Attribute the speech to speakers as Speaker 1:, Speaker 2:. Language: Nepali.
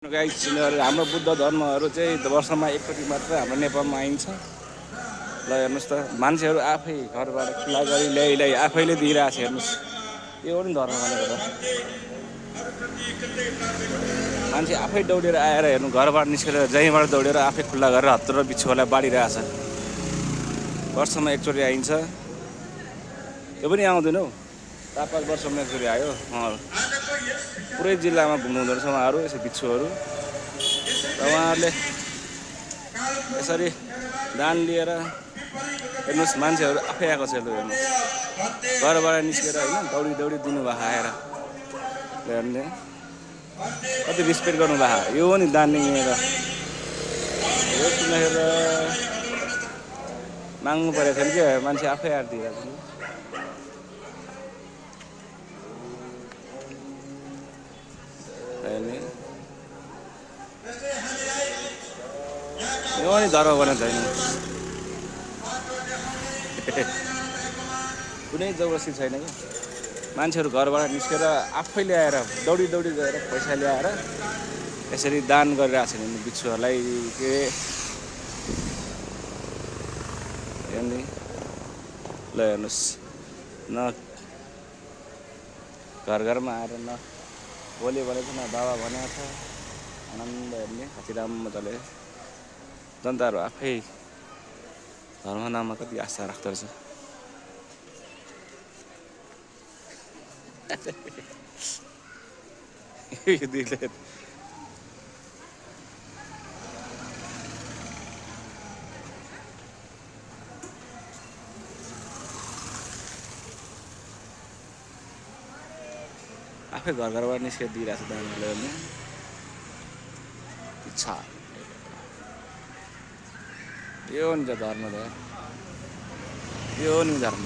Speaker 1: हाम्रो बुद्ध धर्महरू चाहिँ वर्षमा एकचोटि मात्र हाम्रो नेपालमा आइन्छ। ल हेर्नुहोस् त, मान्छेहरू आफै घरबाट खुला गरी ल्याइ आफैले दिइरहेछ। हेर्नुहोस्, यो पनि धर्म भनेको त। मान्छे आफै दौडेर आएर हेर्नु, घरबाट निस्केर जहीँबाट दौडेर आफै खुल्ला गरेर हत्तर र बिच्छुहरूलाई बाँडिरहेछ। वर्षमा एकचोटि आइन्छ। यो पनि आउँदैन हौ, 4-5 वर्षमा एकचोटि आयो। पुरै जिल्लामा घुम्नुहुँदो रहेछ उहाँहरू, यसो बिच्छुहरू। र उहाँहरूले यसरी दान लिएर हेर्नुहोस्, मान्छेहरू आफै आएको छ। हेर्नुहोस्, घरबाट निस्केर होइन दौडी दौडी दिनुभएको आएर हेर्ने कति रिस्पेक्ट गर्नुभएको। यो हो नि दान लिएर, यो सुनेर माग्नु परेको छैन क्या, मान्छे आफै आएर दिइरहेको छ। यो नि धर्म भनेको छैन। कुनै जबरजस्ती छैन क्या। मान्छेहरू घरबाट निस्केर आफैले आएर दौडी दौडी गएर पैसा ल्याएर यसरी दान गरिरहेको छ नि बिच्छुहरूलाई। के हेर्ने ल हेर्नुहोस्, न घर घरमा आएर न बोले भनेको न बाबा भनेको छ। आनन्द हेर्ने कति राम्रो मजाले जनताहरू आफै धर्म नाममा कति आस्था राख्दो रहेछ। आफै घरबाट निस्केर दिइरहेको छ दानहरूले हेर्ने इच्छा। यो नि त धर्म त, यो नि धर्म।